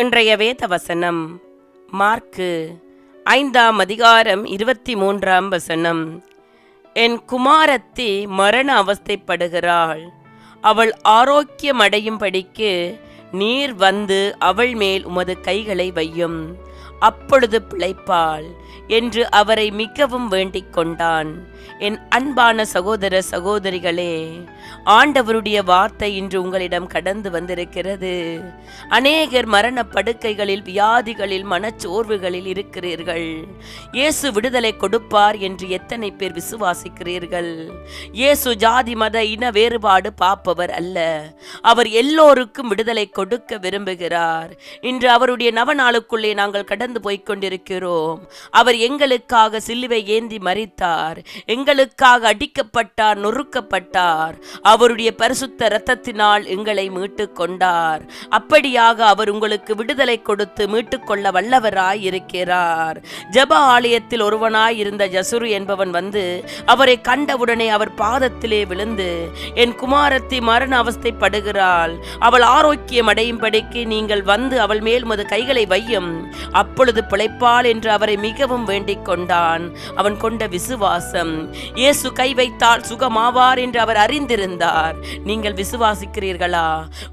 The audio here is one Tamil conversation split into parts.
இன்றைய வேத வசனம் மார்க்கு 5:23. என் குமாரத்தி மரண அவஸ்தைப்படுகிறாள், அவள் ஆரோக்கியமடையும்படிக்கு நீர் வந்து அவள் மேல் உமது கைகளை வையும், அப்பொழுது பிழைப்பாள் என்று அவரை மிகவும் வேண்டிக் கொண்டான். என் அன்பான சகோதர சகோதரிகளே, ஆண்டவருடைய வார்த்தை இன்று உங்களிடம் கடந்து வந்திருக்கிறது. அநேகர் மரண படுக்கைகளில், வியாதிகளில், மனச்சோர்வுகளில் இருக்கிறீர்கள். இயேசு விடுதலை கொடுப்பார் என்று எத்தனை பேர் விசுவாசிக்கிறீர்கள்? இயேசு ஜாதி மத இன வேறுபாடு பார்ப்பவர் அல்ல. அவர் எல்லோருக்கும் விடுதலை கொடுக்க விரும்புகிறார். இன்று அவருடைய நவநாளுக்குள்ளே நாங்கள் கடந்து போய்கொண்டிருக்கிறோம். அவர் எங்களுக்காக சிலுவை ஏந்தி மரித்தார், எங்களுக்காக அடிக்கப்பட்டார், நொறுக்கப்பட்டார். அவருடைய பரிசுத்த இரத்தத்தினால் எங்களை மீட்டு கொண்டார். அப்படியாக அவர் உங்களுக்கு விடுதலை கொடுத்து மீட்டுக்கொள்ள வல்லவராய் இருக்கிறார். ஜெப ஆலயத்தில் ஒருவனாய் இருந்த ஜசுரு என்பவன் வந்து அவரை கண்டவுடனே அவர் பாதத்திலே விழுந்து, என் குமாரத்தி மரண அவஸ்தைப்படுகிறாள், அவள் ஆரோக்கியம் அடையும்படிக்கு நீங்கள் வந்து அவள் மேல் உமது கைகளை வையும், அப்பொழுது பிழைப்பாள் என்று அவரை மிகவும் வேண்டிக் கொண்டான். அவன் கொண்ட விசுவாசம், இயேசு கை வைத்தால் சுகமாவார் என்று அவர் அறிந்திருந்தார். நீங்கள் விசுவாசிக்கிறீர்களா?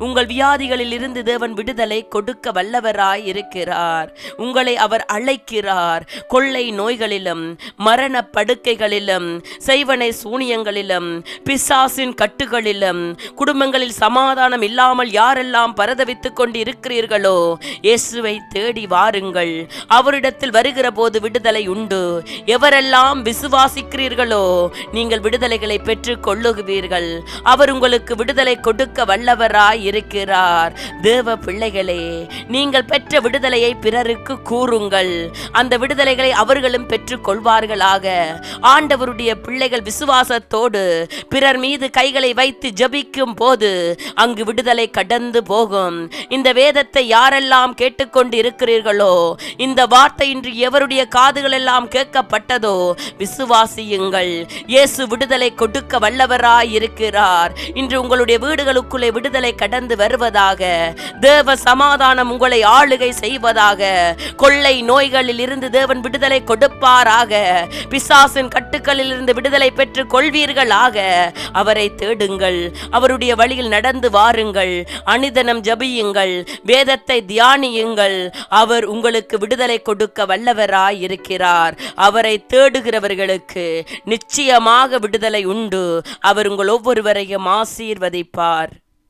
உங்கள் வியாதிகளில் இருந்து தேவன் விடுதலை கொடுக்க வல்லவராய் இருக்கிறார். உங்களை அவர் அழைக்கிறார். கொள்ளை நோய்களிலும், மரண படுக்கைகளிலும், செய்வனை சூனியங்களிலும், பிசாசின் கட்டுகளிலும், குடும்பங்களில் சமாதானம் இல்லாமல் யாரெல்லாம் பரதவித்துக் கொண்டு இருக்கிறீர்களோ, இயேசுவை தேடி வாருங்கள். அவரிடத்தில் வருகிற போது விடுதலை உண்டு. எவரெல்லாம் விசுவாசிக்கிறீர்களோ நீங்கள் விடுதலைகளை பெற்றுக் கொள்ளுவீர்கள். அவர் உங்களுக்கு விடுதலை கொடுக்க வல்லவராய் இருக்கிறார். தேவ பிள்ளைகளே, நீங்கள் பெற்ற விடுதலையை பிறருக்கு கூறுங்கள். அந்த விடுதலைகளை அவர்களும் பெற்றுக் கொள்வார்களாக. ஆண்டவருடைய பிள்ளைகள் விசுவாசத்தோடு பிறர் மீது கைகளை வைத்து ஜபிக்கும் போது அங்கு விடுதலை கடந்து போகும். இந்த வேதத்தை யாரெல்லாம் கேட்டுக்கொண்டு இருக்கிறீர்களோ, இந்த வார்த்தை இன்று எவருடைய காதுகள் எல்லாம் கேட்கப்பட்டதோ, விசுவாசியுங்கள். இயேசு விடுதலை கொடுக்க வல்லவராய் இருக்கிறார். இன்று உங்களுடைய வீடுகளுக்குள்ளே விடுதலை கடந்து வருவதாக. தேவ சமாதானம் உங்களை ஆளுகை செய்வதாக. கொள்ளை நோய்களில் இருந்து தேவன் விடுதலை கொடுப்பாராக. பிசாசின் கட்டுக்களில் இருந்து விடுதலை பெற்று கொள்வீர்களாக. அவரை தேடுங்கள், அவருடைய வழியில் நடந்து வாருங்கள், அனிதனம் ஜபியுங்கள், வேதத்தை தியானியுங்கள். அவர் உங்களுக்கு விடுதலை கொடுக்க வல்லவராய் இருக்கிறார். அவரை தேடுகிறவர்களுக்கு நிச்சயமாக விடுதலை உண்டு. அவர் உங்கள் ஒவ்வொருவரையும் ஆசீர்வதிப்பார்.